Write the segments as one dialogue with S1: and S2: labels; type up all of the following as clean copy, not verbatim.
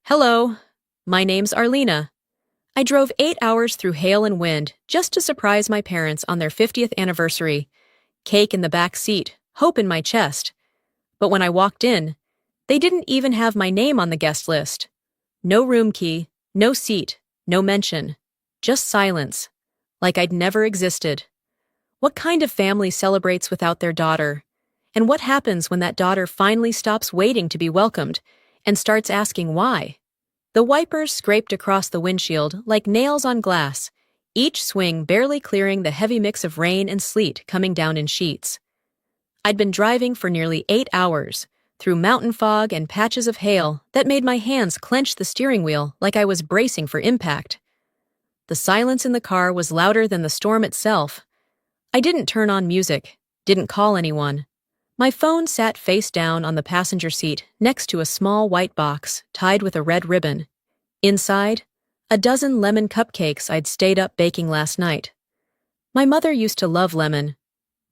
S1: Hello, my name's Arlena. I drove 8 hours through hail and wind just to surprise my parents on their 50th anniversary. Cake in the back seat, hope in my chest. But when I walked in, they didn't even have my name on the guest list. No room key, no seat, no mention. Just silence, like I'd never existed. What kind of family celebrates without their daughter? And what happens when that daughter finally stops waiting to be welcomed and starts asking why? The wipers scraped across the windshield like nails on glass, each swing barely clearing the heavy mix of rain and sleet coming down in sheets. I'd been driving for nearly 8 hours, through mountain fog and patches of hail that made my hands clench the steering wheel like I was bracing for impact. The silence in the car was louder than the storm itself. I didn't turn on music, didn't call anyone. My phone sat face down on the passenger seat next to a small white box tied with a red ribbon. Inside, a dozen lemon cupcakes I'd stayed up baking last night. My mother used to love lemon.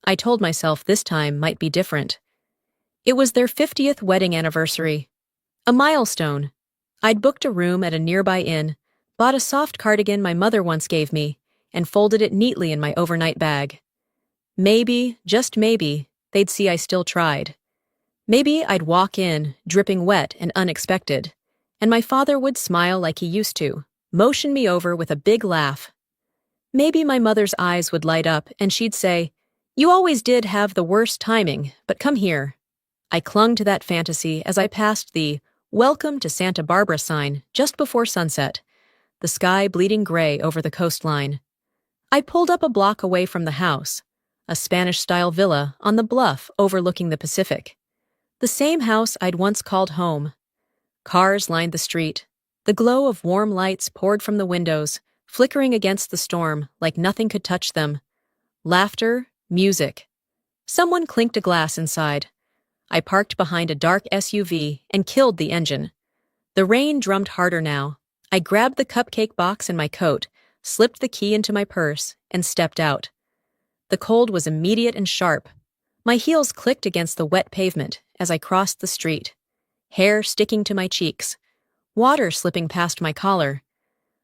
S1: I told myself this time might be different. It was their 50th wedding anniversary. A milestone. I'd booked a room at a nearby inn, bought a soft cardigan my mother once gave me, and folded it neatly in my overnight bag. Maybe, just maybe, they'd see I still tried. Maybe I'd walk in, dripping wet and unexpected, and my father would smile like he used to, motion me over with a big laugh. Maybe my mother's eyes would light up and she'd say, "You always did have the worst timing, but come here." I clung to that fantasy as I passed the "Welcome to Santa Barbara" sign just before sunset, the sky bleeding gray over the coastline. I pulled up a block away from the house, a Spanish-style villa on the bluff overlooking the Pacific. The same house I'd once called home. Cars lined the street. The glow of warm lights poured from the windows, flickering against the storm like nothing could touch them. Laughter, music. Someone clinked a glass inside. I parked behind a dark SUV and killed the engine. The rain drummed harder now. I grabbed the cupcake box in my coat, slipped the key into my purse, and stepped out. The cold was immediate and sharp. My heels clicked against the wet pavement as I crossed the street, hair sticking to my cheeks, water slipping past my collar.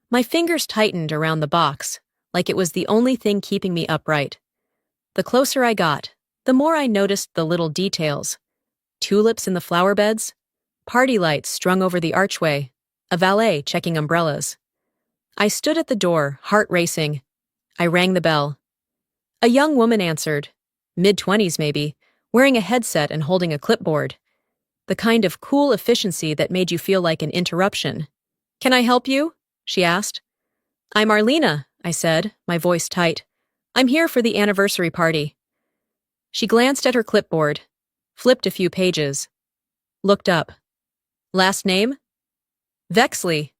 S1: My fingers tightened around the box, like it was the only thing keeping me upright. The closer I got, the more I noticed the little details. Tulips in the flower beds, party lights strung over the archway, a valet checking umbrellas. I stood at the door, heart racing. I rang the bell. A young woman answered, mid-20s maybe, wearing a headset and holding a clipboard. The kind of cool efficiency that made you feel like an interruption. "Can I help you?" she asked. "I'm Arlena," I said, my voice tight. "I'm here for the anniversary party." She glanced at her clipboard, flipped a few pages, looked up. "Last name?" "Vexley."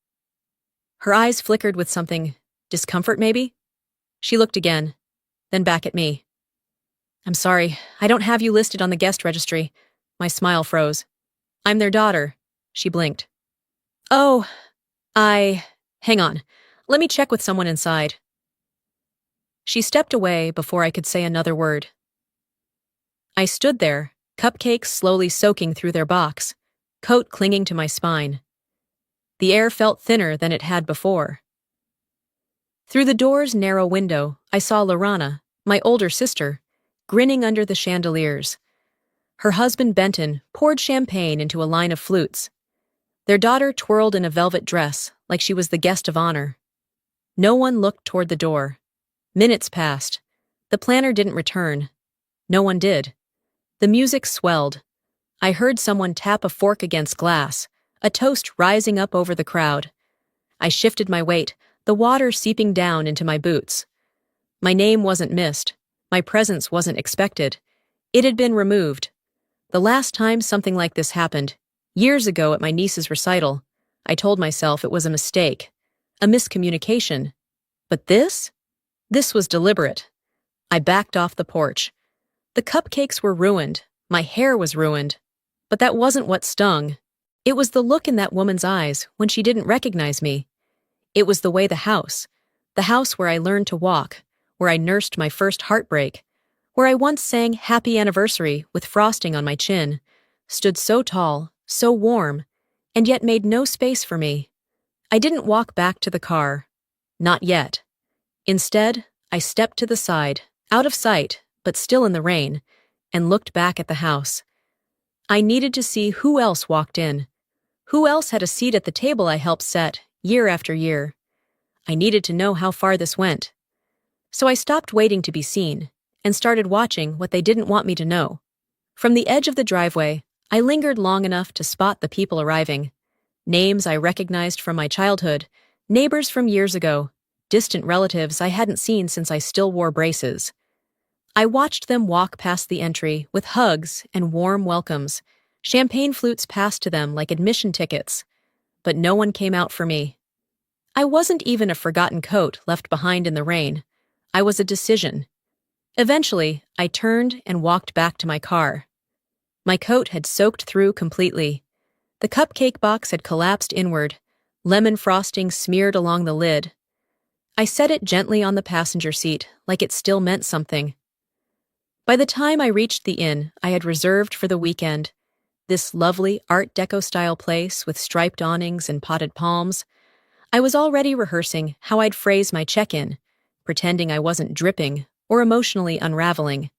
S1: Her eyes flickered with something, discomfort maybe? She looked again, then back at me. "I'm sorry, I don't have you listed on the guest registry." My smile froze. "I'm their daughter." She blinked. "Oh, hang on. Let me check with someone inside." She stepped away before I could say another word. I stood there, cupcakes slowly soaking through their box, coat clinging to my spine. The air felt thinner than it had before. Through the door's narrow window, I saw Lorana, my older sister, grinning under the chandeliers. Her husband Benton poured champagne into a line of flutes. Their daughter twirled in a velvet dress like she was the guest of honor. No one looked toward the door. Minutes passed. The planner didn't return. No one did. The music swelled. I heard someone tap a fork against glass, a toast rising up over the crowd. I shifted my weight, the water seeping down into my boots. My name wasn't missed. My presence wasn't expected. It had been removed. The last time something like this happened, years ago at my niece's recital, I told myself it was a mistake, a miscommunication. But this? This was deliberate. I backed off the porch. The cupcakes were ruined. My hair was ruined. But that wasn't what stung. It was the look in that woman's eyes when she didn't recognize me. It was the way the house where I learned to walk, where I nursed my first heartbreak, where I once sang Happy Anniversary with frosting on my chin, stood so tall, so warm, and yet made no space for me. I didn't walk back to the car. Not yet. Instead, I stepped to the side, out of sight, but still in the rain, and looked back at the house. I needed to see who else walked in. Who else had a seat at the table I helped set, year after year. I needed to know how far this went. So I stopped waiting to be seen, and started watching what they didn't want me to know. From the edge of the driveway, I lingered long enough to spot the people arriving. Names I recognized from my childhood, neighbors from years ago, distant relatives I hadn't seen since I still wore braces. I watched them walk past the entry with hugs and warm welcomes. Champagne flutes passed to them like admission tickets. But no one came out for me. I wasn't even a forgotten coat left behind in the rain. I was a decision. Eventually, I turned and walked back to my car. My coat had soaked through completely. The cupcake box had collapsed inward, lemon frosting smeared along the lid. I set it gently on the passenger seat, like it still meant something. By the time I reached the inn I had reserved for the weekend, this lovely Art Deco-style place with striped awnings and potted palms, I was already rehearsing how I'd phrase my check-in, pretending I wasn't dripping or emotionally unraveling.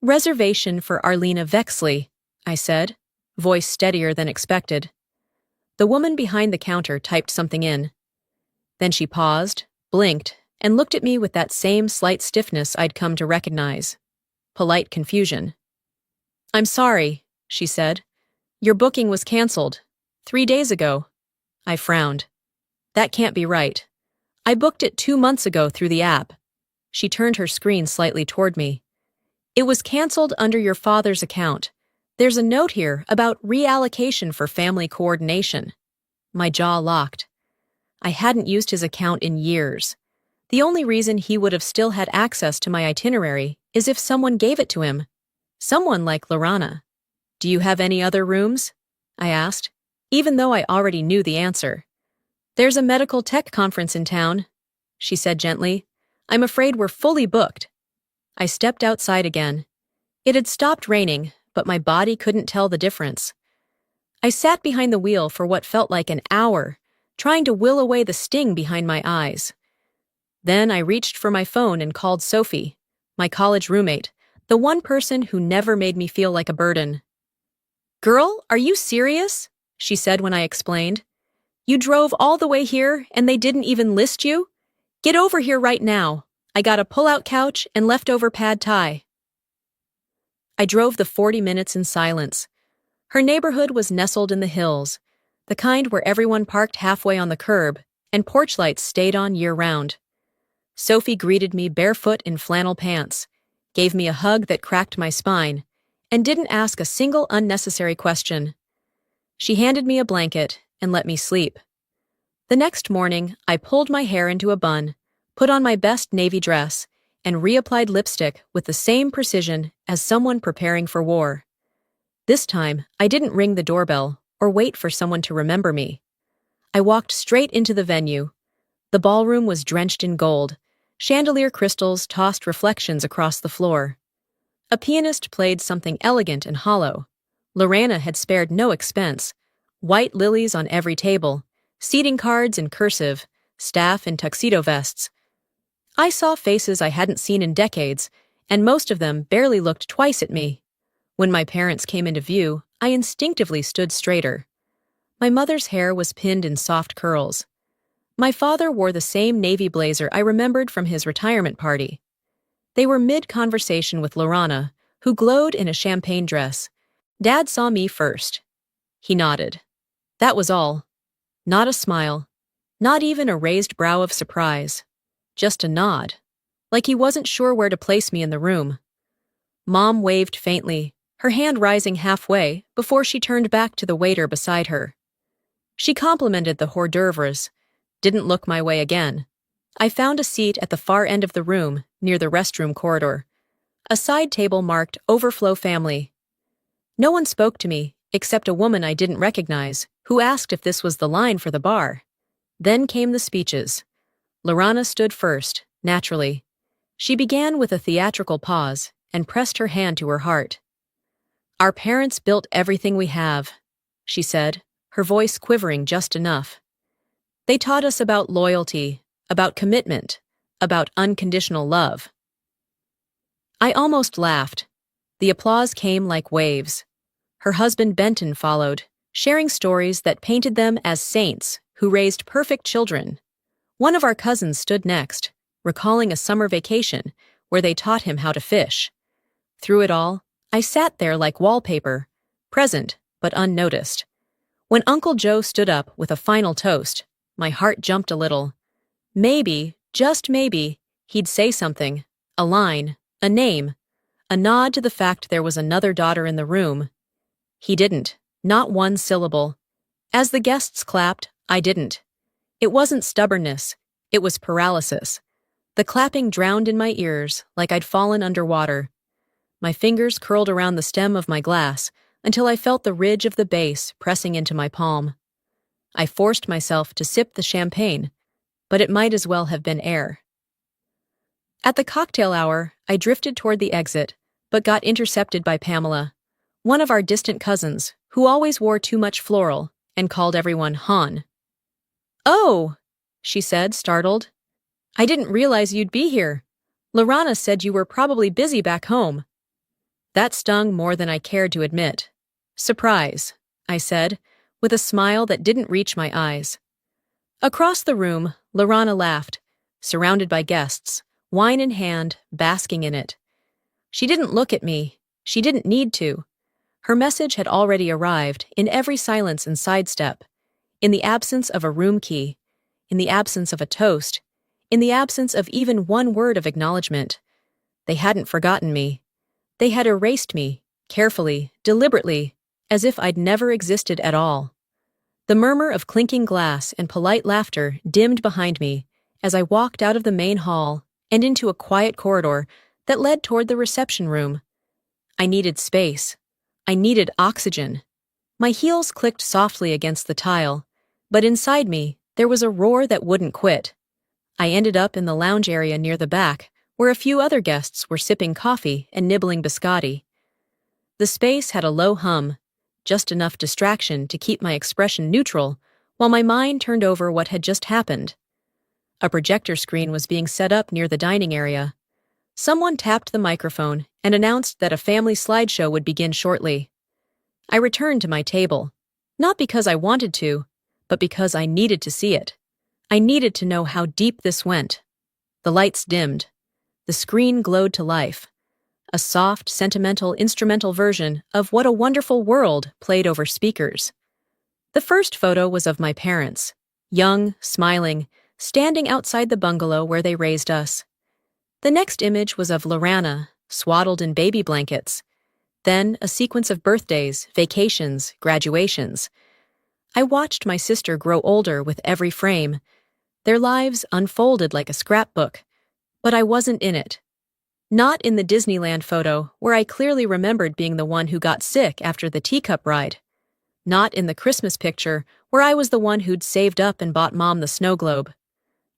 S1: "Reservation for Arlena Vexley," I said, voice steadier than expected. The woman behind the counter typed something in. Then she paused, blinked, and looked at me with that same slight stiffness I'd come to recognize. Polite confusion. "I'm sorry," she said. "Your booking was canceled 3 days ago." I frowned. "That can't be right. I booked it 2 months ago through the app." She turned her screen slightly toward me. "It was canceled under your father's account. There's a note here about reallocation for family coordination." My jaw locked. I hadn't used his account in years. The only reason he would have still had access to my itinerary is if someone gave it to him. Someone like Lorana. "Do you have any other rooms?" I asked, even though I already knew the answer. "There's a medical tech conference in town," she said gently. "I'm afraid we're fully booked." I stepped outside again. It had stopped raining, but my body couldn't tell the difference. I sat behind the wheel for what felt like an hour, trying to will away the sting behind my eyes. Then I reached for my phone and called Sophie, my college roommate, the one person who never made me feel like a burden. "Girl, are you serious?" she said when I explained. "You drove all the way here and they didn't even list you? Get over here right now. I got a pull-out couch and leftover pad thai." I drove the 40 minutes in silence. Her neighborhood was nestled in the hills, the kind where everyone parked halfway on the curb and porch lights stayed on year-round. Sophie greeted me barefoot in flannel pants, gave me a hug that cracked my spine, and didn't ask a single unnecessary question. She handed me a blanket and let me sleep. The next morning, I pulled my hair into a bun, put on my best navy dress, and reapplied lipstick with the same precision as someone preparing for war. This time, I didn't ring the doorbell or wait for someone to remember me. I walked straight into the venue. The ballroom was drenched in gold. Chandelier crystals tossed reflections across the floor. A pianist played something elegant and hollow. Lorana had spared no expense. White lilies on every table, seating cards in cursive, staff in tuxedo vests. I saw faces I hadn't seen in decades, and most of them barely looked twice at me. When my parents came into view, I instinctively stood straighter. My mother's hair was pinned in soft curls. My father wore the same navy blazer I remembered from his retirement party. They were mid-conversation with Lorana, who glowed in a champagne dress. Dad saw me first. He nodded. That was all. Not a smile. Not even a raised brow of surprise. Just a nod. Like he wasn't sure where to place me in the room. Mom waved faintly, her hand rising halfway before she turned back to the waiter beside her. She complimented the hors d'oeuvres. Didn't look my way again. I found a seat at the far end of the room, near the restroom corridor. A side table marked Overflow Family. No one spoke to me, except a woman I didn't recognize, who asked if this was the line for the bar. Then came the speeches. Lorana stood first, naturally. She began with a theatrical pause and pressed her hand to her heart. "Our parents built everything we have," she said, her voice quivering just enough. They taught us about loyalty, about commitment, about unconditional love. I almost laughed. The applause came like waves. Her husband Benton followed, sharing stories that painted them as saints who raised perfect children. One of our cousins stood next, recalling a summer vacation where they taught him how to fish. Through it all, I sat there like wallpaper, present but unnoticed. When Uncle Joe stood up with a final toast, my heart jumped a little. Maybe, just maybe, he'd say something, a line, a name, a nod to the fact there was another daughter in the room. He didn't, not one syllable. As the guests clapped, I didn't. It wasn't stubbornness, it was paralysis. The clapping drowned in my ears like I'd fallen underwater. My fingers curled around the stem of my glass until I felt the ridge of the base pressing into my palm. I forced myself to sip the champagne, but it might as well have been air. At the cocktail hour, I drifted toward the exit, but got intercepted by Pamela, one of our distant cousins, who always wore too much floral and called everyone Han. "Oh," she said, startled. "I didn't realize you'd be here. Lorana said you were probably busy back home." That stung more than I cared to admit. "Surprise," I said, with a smile that didn't reach my eyes. Across the room, Lorana laughed, surrounded by guests, wine in hand, basking in it. She didn't look at me. She didn't need to. Her message had already arrived in every silence and sidestep, in the absence of a room key, in the absence of a toast, in the absence of even one word of acknowledgement. They hadn't forgotten me. They had erased me, carefully, deliberately, as if I'd never existed at all. The murmur of clinking glass and polite laughter dimmed behind me as I walked out of the main hall and into a quiet corridor that led toward the reception room. I needed space. I needed oxygen. My heels clicked softly against the tile, but inside me there was a roar that wouldn't quit. I ended up in the lounge area near the back, where a few other guests were sipping coffee and nibbling biscotti. The space had a low hum, just enough distraction to keep my expression neutral, while my mind turned over what had just happened. A projector screen was being set up near the dining area. Someone tapped the microphone and announced that a family slideshow would begin shortly. I returned to my table, not because I wanted to, but because I needed to see it. I needed to know how deep this went. The lights dimmed. The screen glowed to life. A soft, sentimental, instrumental version of What a Wonderful World played over speakers. The first photo was of my parents, young, smiling, standing outside the bungalow where they raised us. The next image was of Lorana, swaddled in baby blankets. Then a sequence of birthdays, vacations, graduations. I watched my sister grow older with every frame. Their lives unfolded like a scrapbook, but I wasn't in it. Not in the Disneyland photo, where I clearly remembered being the one who got sick after the teacup ride. Not in the Christmas picture, where I was the one who'd saved up and bought Mom the snow globe.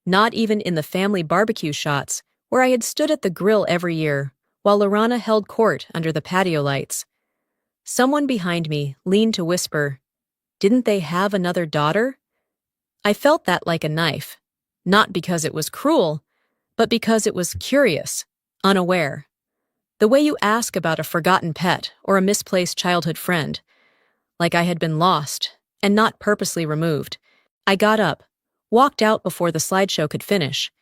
S1: Not even in the family barbecue shots, where I had stood at the grill every year, while Lorana held court under the patio lights. Someone behind me leaned to whisper, "Didn't they have another daughter?" I felt that like a knife, not because it was cruel, but because it was curious, unaware. The way you ask about a forgotten pet or a misplaced childhood friend, like I had been lost and not purposely removed. I got up, walked out before the slideshow could finish.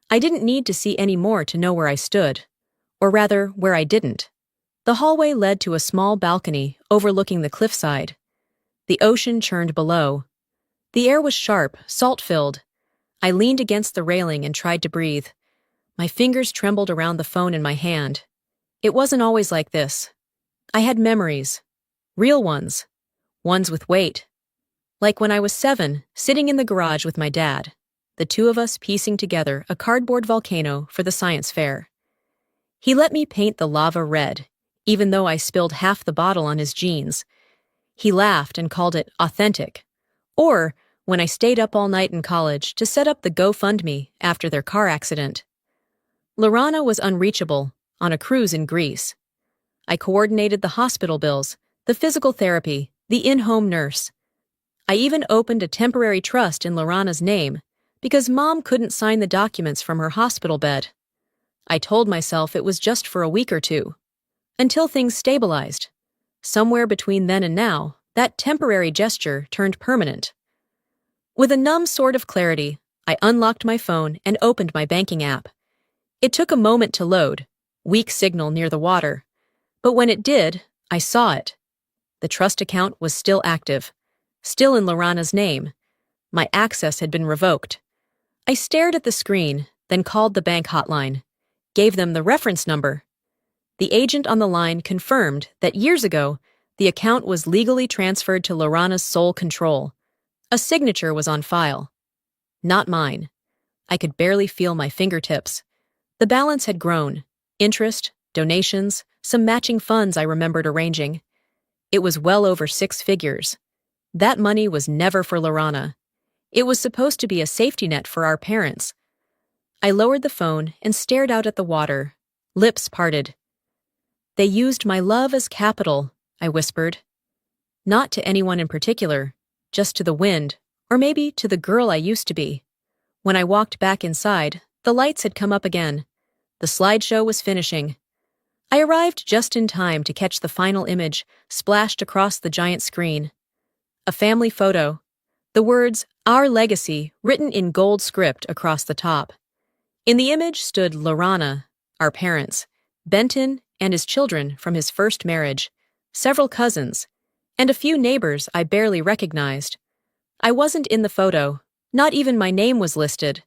S1: I didn't need to see any more to know where I stood, or rather, where I didn't. The hallway led to a small balcony overlooking the cliffside. The ocean churned below. The air was sharp, salt-filled. I leaned against the railing and tried to breathe. My fingers trembled around the phone in my hand. It wasn't always like this. I had memories. Real ones. Ones with weight. Like when I was 7, sitting in the garage with my dad, the two of us piecing together a cardboard volcano for the science fair. He let me paint the lava red, even though I spilled half the bottle on his jeans. He laughed and called it authentic. Or when I stayed up all night in college to set up the GoFundMe after their car accident. Lorana was unreachable, on a cruise in Greece. I coordinated the hospital bills, the physical therapy, the in-home nurse. I even opened a temporary trust in Lorana's name because Mom couldn't sign the documents from her hospital bed. I told myself it was just for a week or two, until things stabilized. Somewhere between then and now, that temporary gesture turned permanent. With a numb sort of clarity, I unlocked my phone and opened my banking app. It took a moment to load, weak signal near the water, but when it did, I saw it. The trust account was still active, still in Lorana's name. My access had been revoked. I stared at the screen, then called the bank hotline, gave them the reference number. The agent on the line confirmed that years ago, the account was legally transferred to Lorana's sole control. A signature was on file. Not mine. I could barely feel my fingertips. The balance had grown. Interest, donations, some matching funds I remembered arranging. It was well over 6 figures. That money was never for Lorana. It was supposed to be a safety net for our parents. I lowered the phone and stared out at the water, lips parted. They used my love as capital, I whispered. Not to anyone in particular, just to the wind, or maybe to the girl I used to be. When I walked back inside, the lights had come up again. The slideshow was finishing. I arrived just in time to catch the final image splashed across the giant screen. A family photo. The words, "Our Legacy," written in gold script across the top. In the image stood Lorana, our parents, Benton and his children from his first marriage, several cousins, and a few neighbors I barely recognized. I wasn't in the photo. Not even my name was listed.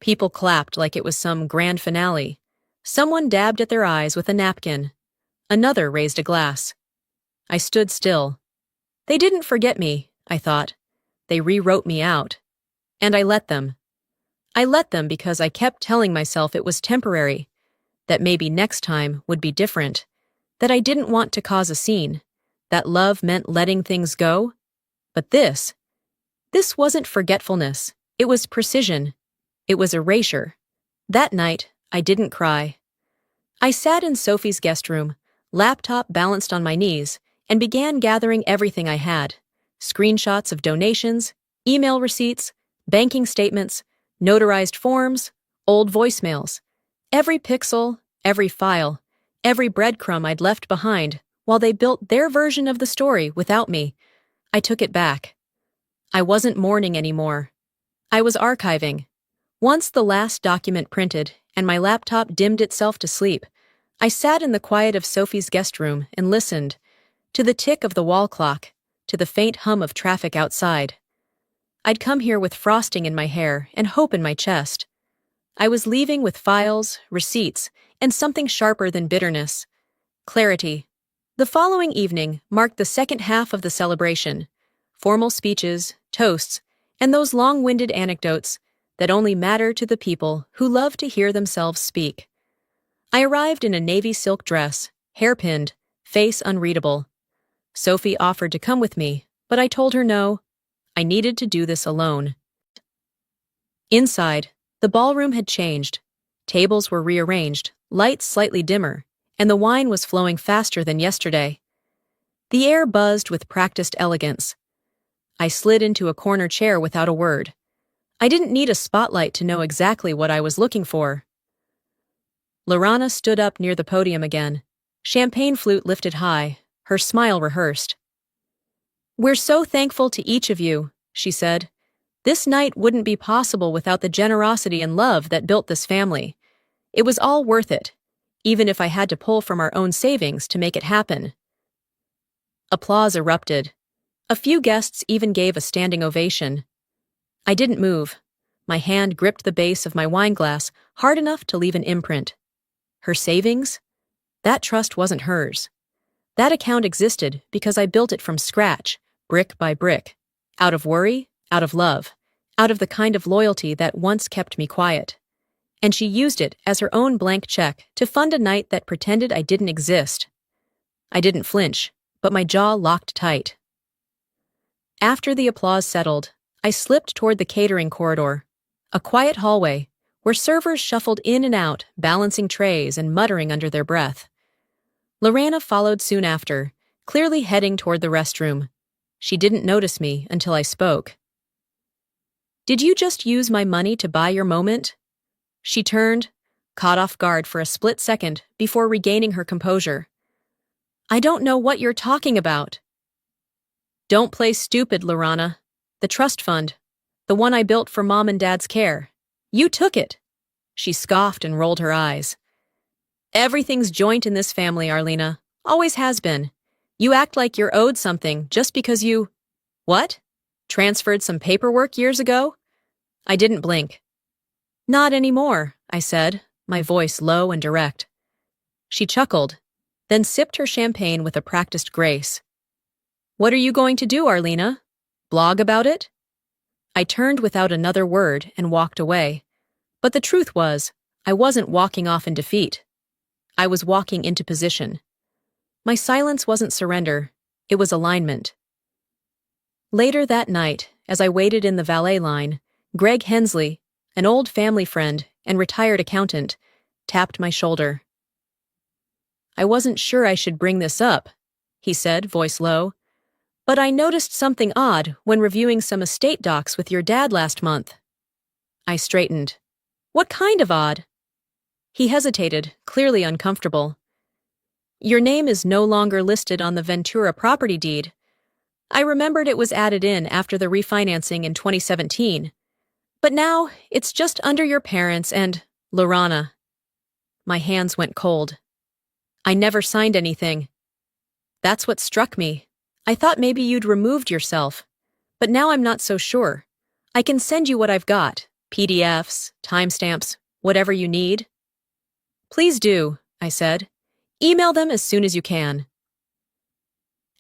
S1: People clapped like it was some grand finale. Someone dabbed at their eyes with a napkin. Another raised a glass. I stood still. They didn't forget me, I thought. They rewrote me out. And I let them. I let them because I kept telling myself it was temporary, that maybe next time would be different, that I didn't want to cause a scene, that love meant letting things go. But this wasn't forgetfulness. It was precision. It was erasure. That night, I didn't cry. I sat in Sophie's guest room, laptop balanced on my knees, and began gathering everything I had. Screenshots of donations, email receipts, banking statements, notarized forms, old voicemails. Every pixel, every file, every breadcrumb I'd left behind while they built their version of the story without me. I took it back. I wasn't mourning anymore. I was archiving. Once the last document printed and my laptop dimmed itself to sleep, I sat in the quiet of Sophie's guest room and listened, to the tick of the wall clock, to the faint hum of traffic outside. I'd come here with frosting in my hair and hope in my chest. I was leaving with files, receipts, and something sharper than bitterness. Clarity. The following evening marked the second half of the celebration. Formal speeches, toasts, and those long-winded anecdotes that only matter to the people who love to hear themselves speak. I arrived in a navy silk dress, hairpinned, face unreadable. Sophie offered to come with me, but I told her no. I needed to do this alone. Inside, the ballroom had changed. Tables were rearranged, lights slightly dimmer, and the wine was flowing faster than yesterday. The air buzzed with practiced elegance. I slid into a corner chair without a word. I didn't need a spotlight to know exactly what I was looking for. Lorana stood up near the podium again, champagne flute lifted high, her smile rehearsed. "We're so thankful to each of you," she said. "This night wouldn't be possible without the generosity and love that built this family. It was all worth it, even if I had to pull from our own savings to make it happen." Applause erupted. A few guests even gave a standing ovation. I didn't move. My hand gripped the base of my wine glass hard enough to leave an imprint. Her savings? That trust wasn't hers. That account existed because I built it from scratch, brick by brick, out of worry, out of love, out of the kind of loyalty that once kept me quiet. And she used it as her own blank check to fund a night that pretended I didn't exist. I didn't flinch, but my jaw locked tight. After the applause settled, I slipped toward the catering corridor, a quiet hallway where servers shuffled in and out, balancing trays and muttering under their breath. Lorana followed soon after, clearly heading toward the restroom. She didn't notice me until I spoke. Did you just use my money to buy your moment? She turned, caught off guard for a split second before regaining her composure. I don't know what you're talking about. Don't play stupid, Lorana. The trust fund. The one I built for Mom and Dad's care. You took it. She scoffed and rolled her eyes. Everything's joint in this family, Arlena. Always has been. You act like you're owed something just because you— What? Transferred some paperwork years ago? I didn't blink. Not anymore, I said, my voice low and direct. She chuckled, then sipped her champagne with a practiced grace. What are you going to do, Arlena? Blog about it? I turned without another word and walked away. But the truth was, I wasn't walking off in defeat. I was walking into position. My silence wasn't surrender, it was alignment. Later that night, as I waited in the valet line, Greg Hensley, an old family friend and retired accountant, tapped my shoulder. I wasn't sure I should bring this up, he said, voice low, but I noticed something odd when reviewing some estate docs with your dad last month. I straightened. What kind of odd? He hesitated, clearly uncomfortable. Your name is no longer listed on the Ventura property deed. I remembered it was added in after the refinancing in 2017. But now, it's just under your parents and Lorana. My hands went cold. I never signed anything. That's what struck me. I thought maybe you'd removed yourself. But now I'm not so sure. I can send you what I've got. PDFs, timestamps, whatever you need. Please do, I said. Email them as soon as you can.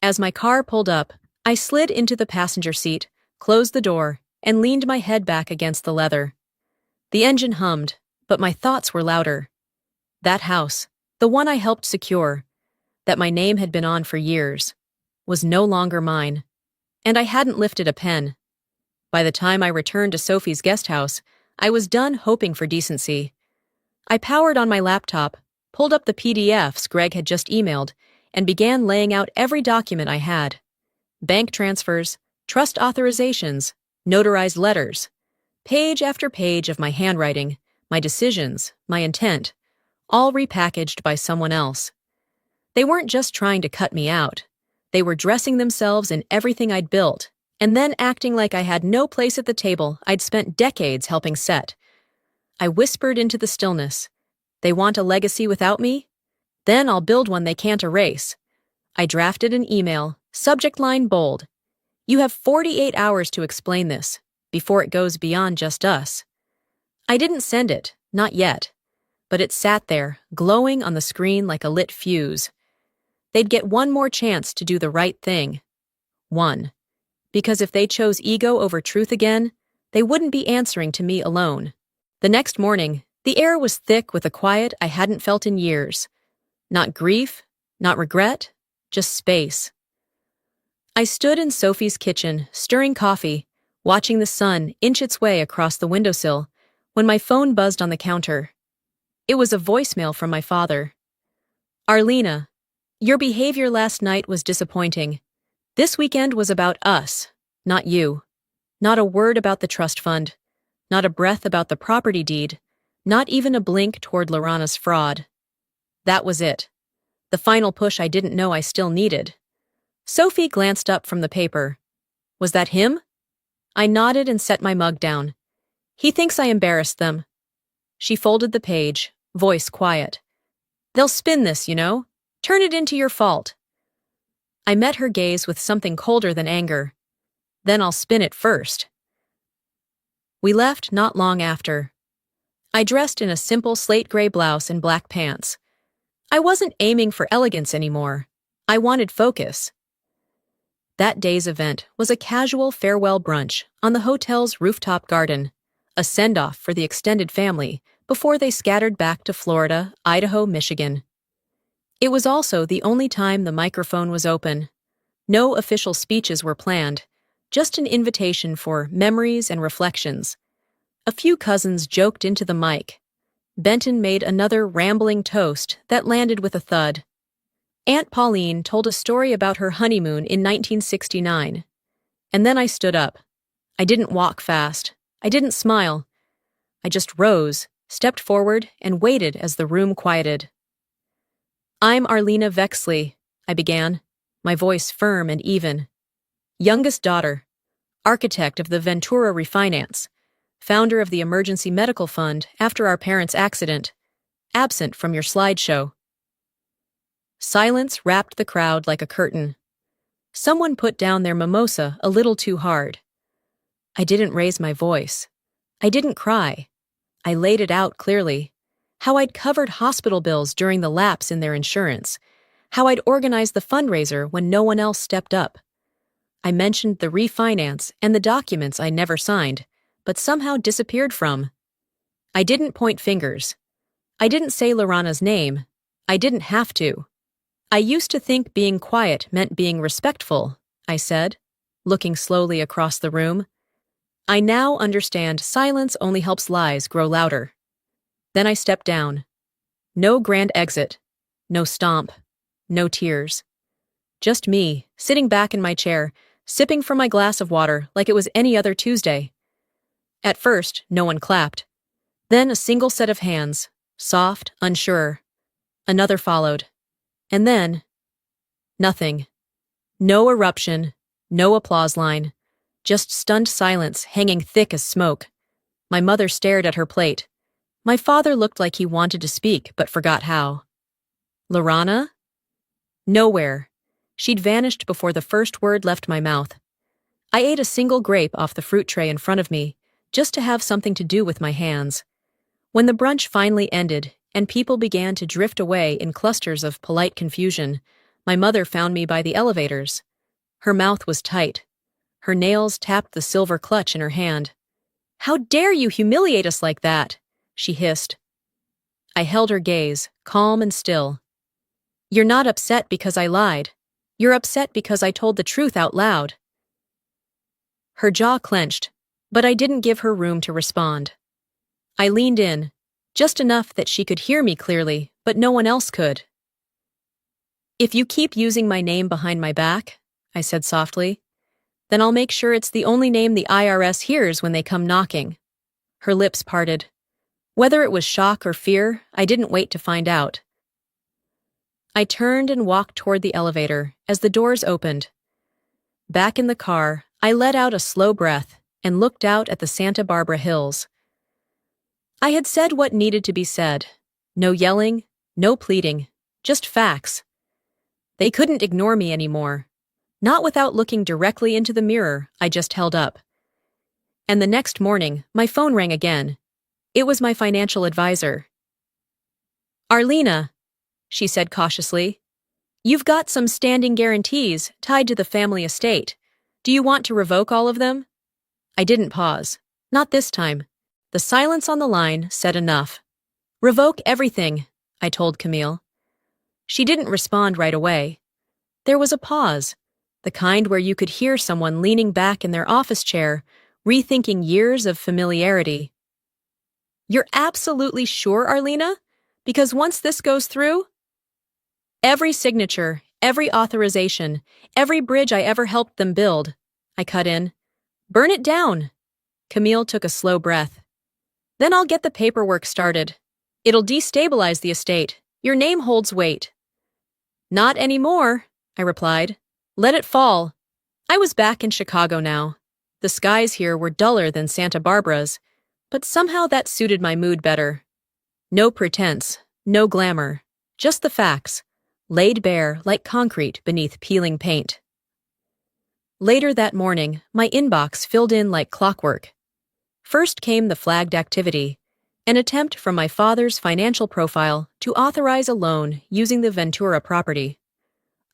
S1: As my car pulled up, I slid into the passenger seat, closed the door, and leaned my head back against the leather. The engine hummed, but my thoughts were louder. That house, the one I helped secure, that my name had been on for years, was no longer mine, and I hadn't lifted a pen. By the time I returned to Sophie's guest house, I was done hoping for decency. I powered on my laptop, pulled up the PDFs Greg had just emailed, and began laying out every document I had. Bank transfers, trust authorizations, notarized letters. Page after page of my handwriting, my decisions, my intent, all repackaged by someone else. They weren't just trying to cut me out. They were dressing themselves in everything I'd built, and then acting like I had no place at the table I'd spent decades helping set. I whispered into the stillness. They want a legacy without me? Then I'll build one they can't erase. I drafted an email, subject line bold. You have 48 hours to explain this, before it goes beyond just us. I didn't send it, not yet, but it sat there, glowing on the screen like a lit fuse. They'd get one more chance to do the right thing. One. Because if they chose ego over truth again, they wouldn't be answering to me alone. The next morning, the air was thick with a quiet I hadn't felt in years. Not grief, not regret, just space. I stood in Sophie's kitchen, stirring coffee, watching the sun inch its way across the windowsill, when my phone buzzed on the counter. It was a voicemail from my father. Arlena, your behavior last night was disappointing. This weekend was about us, not you. Not a word about the trust fund. Not a breath about the property deed. Not even a blink toward Lorana's fraud. That was it. The final push I didn't know I still needed. Sophie glanced up from the paper. Was that him? I nodded and set my mug down. He thinks I embarrassed them. She folded the page, voice quiet. They'll spin this, you know. Turn it into your fault. I met her gaze with something colder than anger. Then I'll spin it first. We left not long after. I dressed in a simple slate gray blouse and black pants. I wasn't aiming for elegance anymore. I wanted focus. That day's event was a casual farewell brunch on the hotel's rooftop garden, a send-off for the extended family before they scattered back to Florida, Idaho, Michigan. It was also the only time the microphone was open. No official speeches were planned, just an invitation for memories and reflections. A few cousins joked into the mic. Benton made another rambling toast that landed with a thud. Aunt Pauline told a story about her honeymoon in 1969, And then I stood up. I didn't walk fast. I didn't smile. I just rose, stepped forward, and waited as the room quieted. "I'm Arlena Vexley," I began, my voice firm and even. "Youngest daughter, architect of the Ventura Refinance, founder of the Emergency Medical Fund after our parents' accident, absent from your slideshow." Silence wrapped the crowd like a curtain. Someone put down their mimosa a little too hard. I didn't raise my voice. I didn't cry. I laid it out clearly. How I'd covered hospital bills during the lapse in their insurance. How I'd organized the fundraiser when no one else stepped up. I mentioned the refinance and the documents I never signed, but somehow disappeared from. I didn't point fingers. I didn't say Lorana's name. I didn't have to. "I used to think being quiet meant being respectful," I said, looking slowly across the room. "I now understand silence only helps lies grow louder." Then I stepped down. No grand exit. No stomp. No tears. Just me, sitting back in my chair, sipping from my glass of water like it was any other Tuesday. At first, no one clapped. Then a single set of hands, soft, unsure. Another followed. And then, nothing. No eruption, no applause line, just stunned silence hanging thick as smoke. My mother stared at her plate. My father looked like he wanted to speak but forgot how. Lorana? Nowhere. She'd vanished before the first word left my mouth. I ate a single grape off the fruit tray in front of me, just to have something to do with my hands. When the brunch finally ended, and people began to drift away in clusters of polite confusion, my mother found me by the elevators. Her mouth was tight. Her nails tapped the silver clutch in her hand. "How dare you humiliate us like that?" she hissed. I held her gaze, calm and still. "You're not upset because I lied. You're upset because I told the truth out loud." Her jaw clenched, but I didn't give her room to respond. I leaned in, just enough that she could hear me clearly, but no one else could. "If you keep using my name behind my back," I said softly, "then I'll make sure it's the only name the IRS hears when they come knocking." Her lips parted. Whether it was shock or fear, I didn't wait to find out. I turned and walked toward the elevator as the doors opened. Back in the car, I let out a slow breath and looked out at the Santa Barbara hills. I had said what needed to be said. No yelling, no pleading, just facts. They couldn't ignore me anymore. Not without looking directly into the mirror I just held up. And the next morning, my phone rang again. It was my financial advisor. "Arlena," she said cautiously, "you've got some standing guarantees tied to the family estate. Do you want to revoke all of them?" I didn't pause. Not this time. The silence on the line said enough. "Revoke everything," I told Camille. She didn't respond right away. There was a pause, the kind where you could hear someone leaning back in their office chair, rethinking years of familiarity. "You're absolutely sure, Arlena? Because once this goes through—" "Every signature, every authorization, every bridge I ever helped them build," I cut in. "Burn it down." Camille took a slow breath. "Then I'll get the paperwork started. It'll destabilize the estate. Your name holds weight." "Not anymore," I replied. "Let it fall." I was back in Chicago now. The skies here were duller than Santa Barbara's, but somehow that suited my mood better. No pretense, no glamour, just the facts, laid bare like concrete beneath peeling paint. Later that morning, my inbox filled in like clockwork. First came the flagged activity, an attempt from my father's financial profile to authorize a loan using the Ventura property.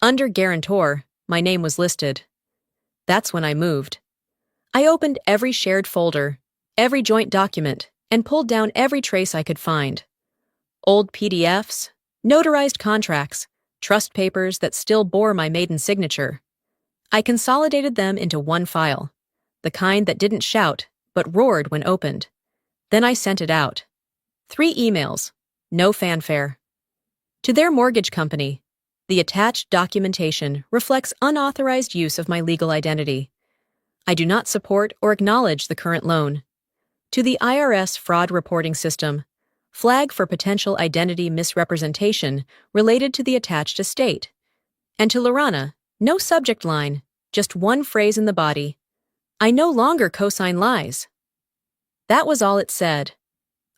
S1: Under guarantor, my name was listed. That's when I moved. I opened every shared folder, every joint document, and pulled down every trace I could find. Old PDFs, notarized contracts, trust papers that still bore my maiden signature. I consolidated them into one file, the kind that didn't shout, but roared when opened. Then I sent it out. 3 emails, no fanfare. To their mortgage company, the attached documentation reflects unauthorized use of my legal identity. I do not support or acknowledge the current loan. To the IRS fraud reporting system, flag for potential identity misrepresentation related to the attached estate. And to Lorana, no subject line, just one phrase in the body. I no longer cosign lies. That was all it said.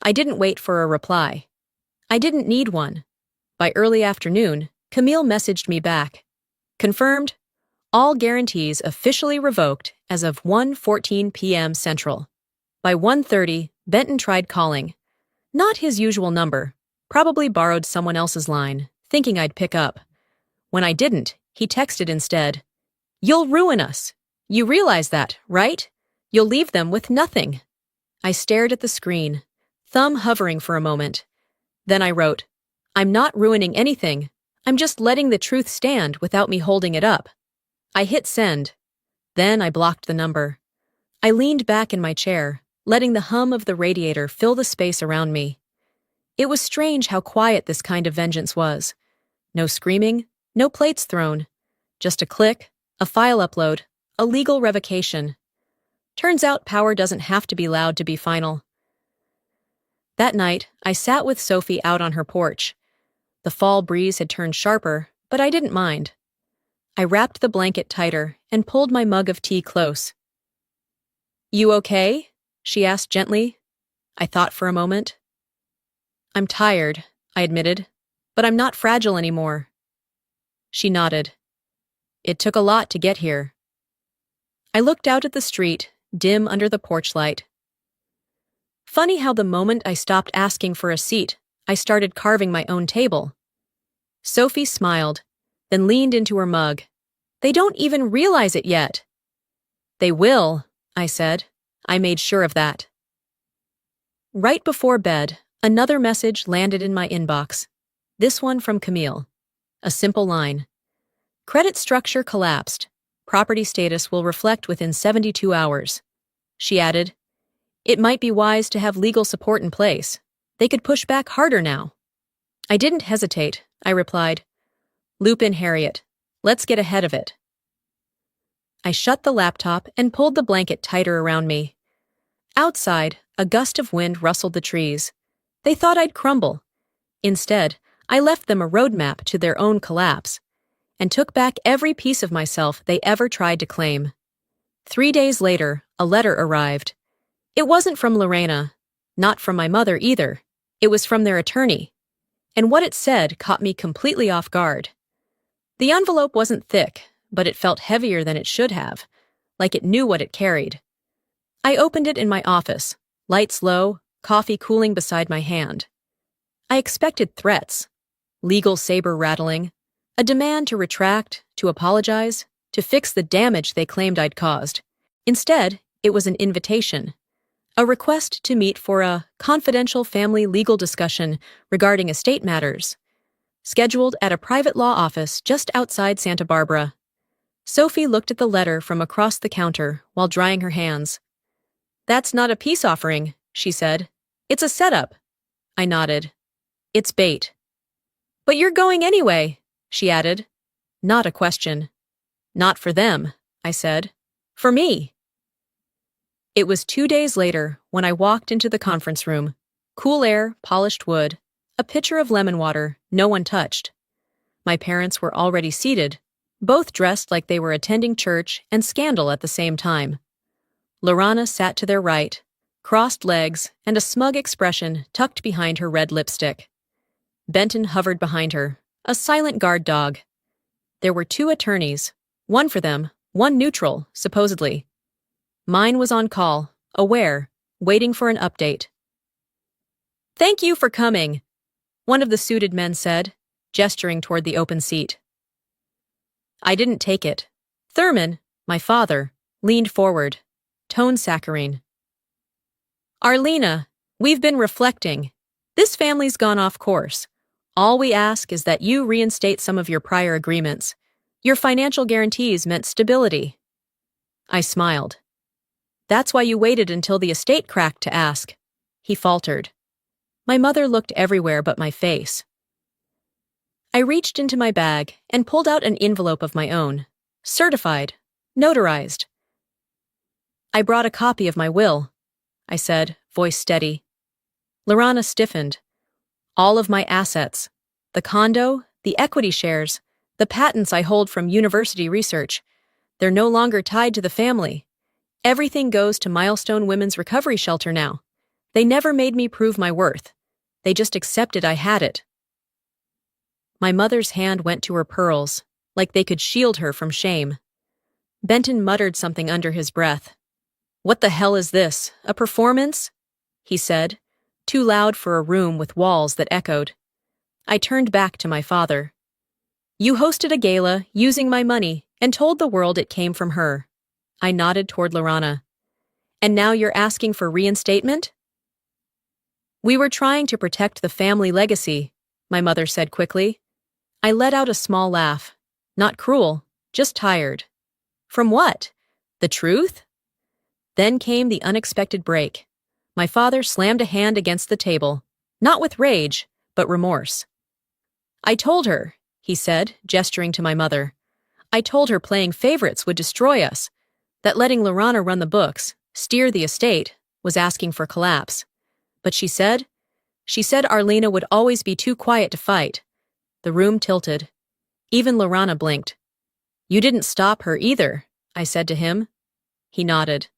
S1: I didn't wait for a reply. I didn't need one. By early afternoon, Camille messaged me back. Confirmed. All guarantees officially revoked as of 1:14 p.m. Central. By 1:30, Benton tried calling. Not his usual number. Probably borrowed someone else's line, thinking I'd pick up. When I didn't, he texted instead. You'll ruin us. You realize that, right? You'll leave them with nothing. I stared at the screen, thumb hovering for a moment. Then I wrote, I'm not ruining anything. I'm just letting the truth stand without me holding it up. I hit send. Then I blocked the number. I leaned back in my chair, letting the hum of the radiator fill the space around me. It was strange how quiet this kind of vengeance was. No screaming, no plates thrown. Just a click, a file upload, a legal revocation. Turns out power doesn't have to be loud to be final. That night, I sat with Sophie out on her porch. The fall breeze had turned sharper, but I didn't mind. I wrapped the blanket tighter and pulled my mug of tea close. You okay? She asked gently. I thought for a moment. I'm tired, I admitted, but I'm not fragile anymore. She nodded. It took a lot to get here. I looked out at the street, dim under the porch light. Funny how the moment I stopped asking for a seat, I started carving my own table. Sophie smiled, then leaned into her mug. They don't even realize it yet. They will, I said. I made sure of that. Right before bed, another message landed in my inbox. This one from Camille. A simple line. Credit structure collapsed. Property status will reflect within 72 hours. She added, it might be wise to have legal support in place. They could push back harder now. I didn't hesitate. I replied, loop in Harriet. Let's get ahead of it. I shut the laptop and pulled the blanket tighter around me. Outside, a gust of wind rustled the trees. They thought I'd crumble. Instead, I left them a roadmap to their own collapse and took back every piece of myself they ever tried to claim. 3 days later, a letter arrived. It wasn't from Lorena, not from my mother either. It was from their attorney. And what it said caught me completely off guard. The envelope wasn't thick, but it felt heavier than it should have, like it knew what it carried. I opened it in my office, lights low, coffee cooling beside my hand. I expected threats, legal saber rattling, a demand to retract, to apologize, to fix the damage they claimed I'd caused. Instead, it was an invitation, a request to meet for a confidential family legal discussion regarding estate matters, scheduled at a private law office just outside Santa Barbara. Sophie looked at the letter from across the counter while drying her hands. That's not a peace offering, she said. It's a setup. I nodded. It's bait. But you're going anyway, she added. Not a question. Not for them, I said. For me. It was 2 days later when I walked into the conference room. Cool air, polished wood, a pitcher of lemon water, no one touched. My parents were already seated, both dressed like they were attending church and scandal at the same time. Lorana sat to their right, crossed legs and a smug expression tucked behind her red lipstick. Benton hovered behind her, a silent guard dog. There were 2 attorneys, one for them, one neutral, supposedly. Mine was on call, aware, waiting for an update. Thank you for coming, one of the suited men said, gesturing toward the open seat. I didn't take it. Thurman, my father, leaned forward, tone saccharine. Arlena, we've been reflecting. This family's gone off course. All we ask is that you reinstate some of your prior agreements. Your financial guarantees meant stability. I smiled. That's why you waited until the estate cracked to ask. He faltered. My mother looked everywhere but my face. I reached into my bag and pulled out an envelope of my own, certified, notarized. I brought a copy of my will, I said, voice steady. Lorana stiffened. All of my assets. The condo, the equity shares, the patents I hold from university research. They're no longer tied to the family. Everything goes to Milestone Women's Recovery Shelter now. They never made me prove my worth. They just accepted I had it. My mother's hand went to her pearls, like they could shield her from shame. Benton muttered something under his breath. "What the hell is this? A performance?" he said, too loud for a room with walls that echoed. I turned back to my father. "You hosted a gala using my money and told the world it came from her." I nodded toward Lorana. "And now you're asking for reinstatement?" "We were trying to protect the family legacy," my mother said quickly. I let out a small laugh. Not cruel, just tired. From what? The truth? Then came the unexpected break. My father slammed a hand against the table, not with rage, but remorse. "I told her," he said, gesturing to my mother. "I told her playing favorites would destroy us, that letting Lorana run the books, steer the estate, was asking for collapse. But she said Arlena would always be too quiet to fight." The room tilted. Even Lorana blinked. "You didn't stop her either," I said to him. He nodded.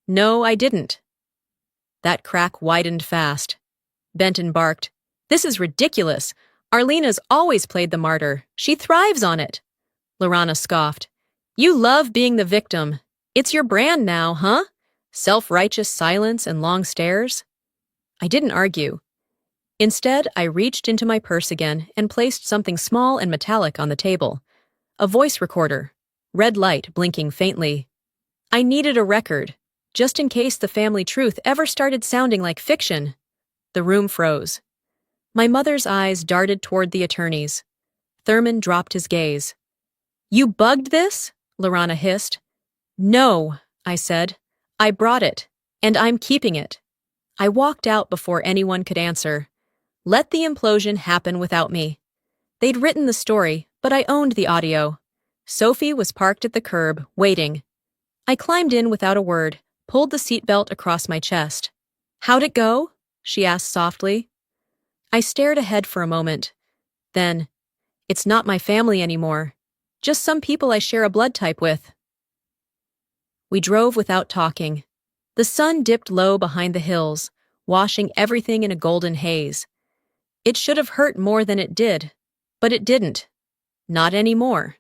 S1: "No, I didn't." That crack widened fast. Benton barked, "This is ridiculous. Arlena's always played the martyr. She thrives on it." Lorana scoffed. "You love being the victim. It's your brand now, huh? Self-righteous silence and long stares?" I didn't argue. Instead, I reached into my purse again and placed something small and metallic on the table. A voice recorder, red light blinking faintly. I needed a record, just in case the family truth ever started sounding like fiction. The room froze. My mother's eyes darted toward the attorneys. Thurman dropped his gaze. "You bugged this?" Lorana hissed. "No," I said. "I brought it, and I'm keeping it." I walked out before anyone could answer. Let the implosion happen without me. They'd written the story, but I owned the audio. Sophie was parked at the curb, waiting. I climbed in without a word, pulled the seatbelt across my chest. "How'd it go?" she asked softly. I stared ahead for a moment. Then, "It's not my family anymore. Just some people I share a blood type with." We drove without talking. The sun dipped low behind the hills, washing everything in a golden haze. It should have hurt more than it did, but it didn't. Not anymore.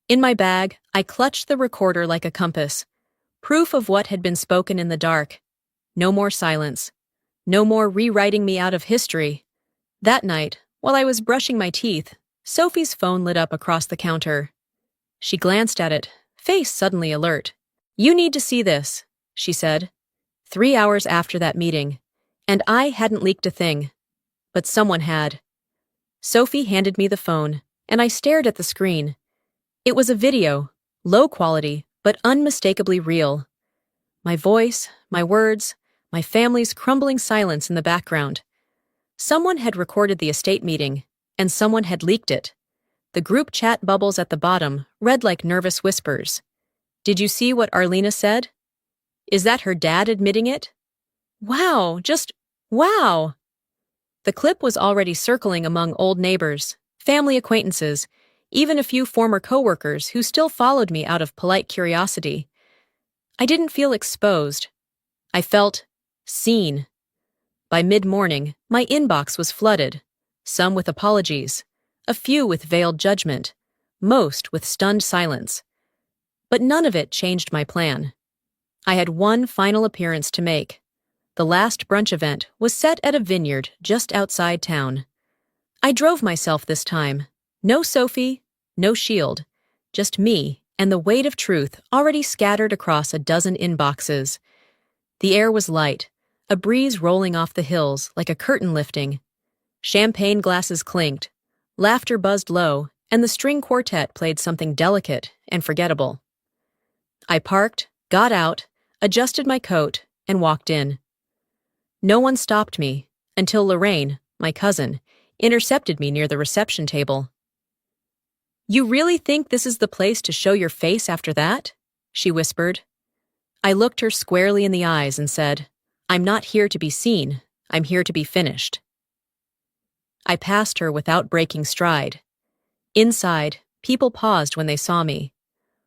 S1: In my bag, I clutched the recorder like a compass. Proof of what had been spoken in the dark. No more silence. No more rewriting me out of history. That night, while I was brushing my teeth, Sophie's phone lit up across the counter. She glanced at it, face suddenly alert. "You need to see this," she said. 3 hours after that meeting. And I hadn't leaked a thing. But someone had. Sophie handed me the phone, and I stared at the screen. It was a video, low quality, but unmistakably real. My voice, my words, my family's crumbling silence in the background. Someone had recorded the estate meeting, and someone had leaked it. The group chat bubbles at the bottom read like nervous whispers. "Did you see what Arlena said? Is that her dad admitting it? Wow, just wow!" The clip was already circling among old neighbors, family acquaintances, even a few former coworkers who still followed me out of polite curiosity. I didn't feel exposed. I felt seen. By mid-morning, my inbox was flooded, some with apologies, a few with veiled judgment, most with stunned silence. But none of it changed my plan. I had one final appearance to make. The last brunch event was set at a vineyard just outside town. I drove myself this time. No Sophie, no shield. Just me and the weight of truth already scattered across a dozen inboxes. The air was light, a breeze rolling off the hills like a curtain lifting. Champagne glasses clinked, laughter buzzed low, and the string quartet played something delicate and forgettable. I parked, got out, adjusted my coat, and walked in. No one stopped me, until Lorraine, my cousin, intercepted me near the reception table. "You really think this is the place to show your face after that?" she whispered. I looked her squarely in the eyes and said, "I'm not here to be seen, I'm here to be finished." I passed her without breaking stride. Inside, people paused when they saw me.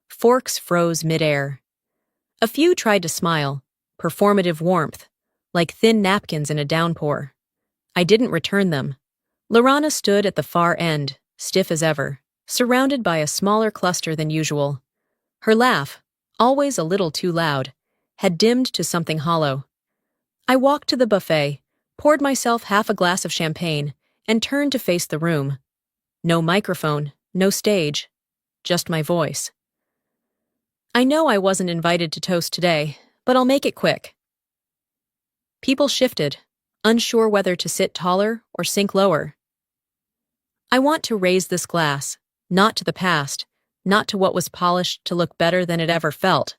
S1: Forks froze midair. A few tried to smile, performative warmth, like thin napkins in a downpour. I didn't return them. Lorana stood at the far end, stiff as ever, surrounded by a smaller cluster than usual. Her laugh, always a little too loud, had dimmed to something hollow. I walked to the buffet, poured myself half a glass of champagne, and turned to face the room. No microphone, no stage, just my voice. I know I wasn't invited to toast today, but I'll make it quick. People shifted, unsure whether to sit taller or sink lower. I want to raise this glass, not to the past, not to what was polished to look better than it ever felt.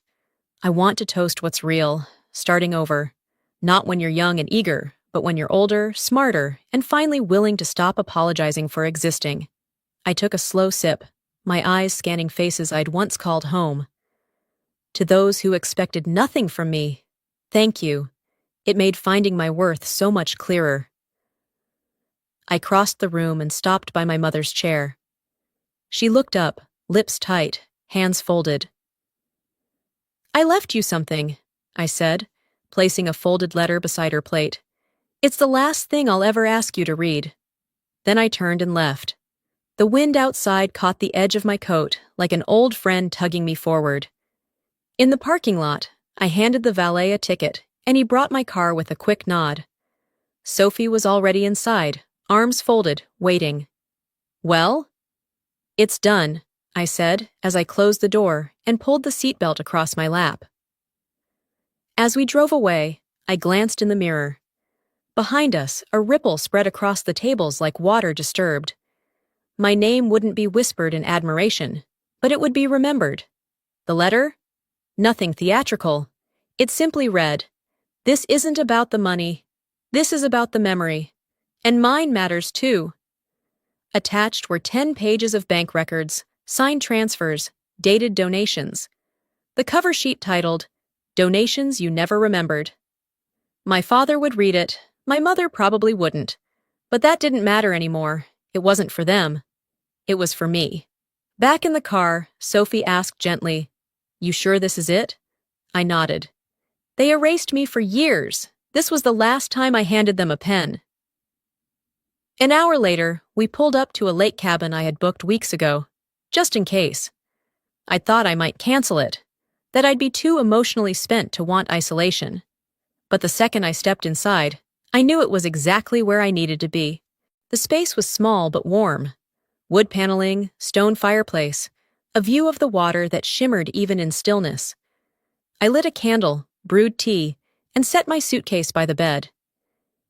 S1: I want to toast what's real, starting over, not when you're young and eager, but when you're older, smarter, and finally willing to stop apologizing for existing. I took a slow sip, my eyes scanning faces I'd once called home. To those who expected nothing from me, thank you. It made finding my worth so much clearer. I crossed the room and stopped by my mother's chair. She looked up, lips tight, hands folded. "I left you something," I said, placing a folded letter beside her plate. "It's the last thing I'll ever ask you to read." Then I turned and left. The wind outside caught the edge of my coat like an old friend tugging me forward. In the parking lot, I handed the valet a ticket, and he brought my car with a quick nod. Sophie was already inside, arms folded, waiting. "Well?" "It's done," I said as I closed the door and pulled the seatbelt across my lap. As we drove away, I glanced in the mirror. Behind us, a ripple spread across the tables like water disturbed. My name wouldn't be whispered in admiration, but it would be remembered. The letter? Nothing theatrical. It simply read, "This isn't about the money. This is about the memory. And mine matters too." Attached were 10 pages of bank records, signed transfers, dated donations. The cover sheet titled, "Donations You Never Remembered." My father would read it, my mother probably wouldn't. But that didn't matter anymore. It wasn't for them. It was for me. Back in the car, Sophie asked gently, "You sure this is it?" I nodded. They erased me for years. This was the last time I handed them a pen. An hour later, we pulled up to a lake cabin I had booked weeks ago, just in case. I thought I might cancel it, that I'd be too emotionally spent to want isolation. But the second I stepped inside, I knew it was exactly where I needed to be. The space was small but warm. Wood paneling, stone fireplace, a view of the water that shimmered even in stillness. I lit a candle, brewed tea, and set my suitcase by the bed.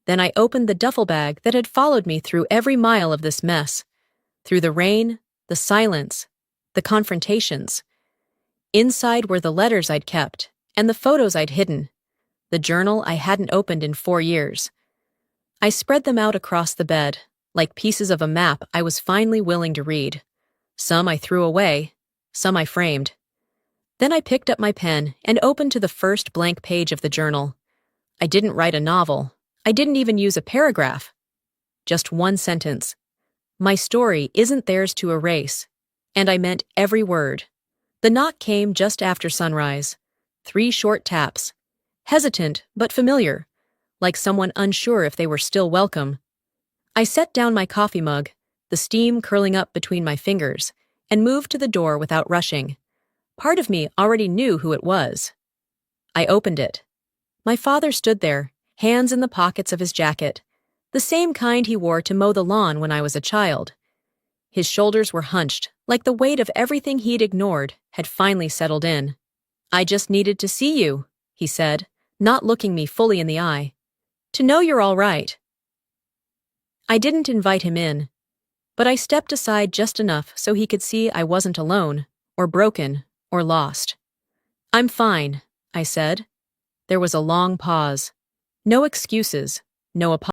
S1: Then I opened the duffel bag that had followed me through every mile of this mess, through the rain, the silence, the confrontations. Inside were the letters I'd kept, and the photos I'd hidden, the journal I hadn't opened in 4 years. I spread them out across the bed, like pieces of a map I was finally willing to read. Some I threw away, some I framed. Then I picked up my pen and opened to the first blank page of the journal. I didn't write a novel. I didn't even use a paragraph. Just one sentence. My story isn't theirs to erase. And I meant every word. The knock came just after sunrise. 3 short taps. Hesitant but familiar, like someone unsure if they were still welcome. I set down my coffee mug, the steam curling up between my fingers, and moved to the door without rushing. Part of me already knew who it was. I opened it. My father stood there, hands in the pockets of his jacket, the same kind he wore to mow the lawn when I was a child. His shoulders were hunched, like the weight of everything he'd ignored had finally settled in. "I just needed to see you," he said, not looking me fully in the eye. "To know you're all right." I didn't invite him in, but I stepped aside just enough so he could see I wasn't alone, or broken, or lost. "I'm fine," I said. There was a long pause. No excuses, no apologies.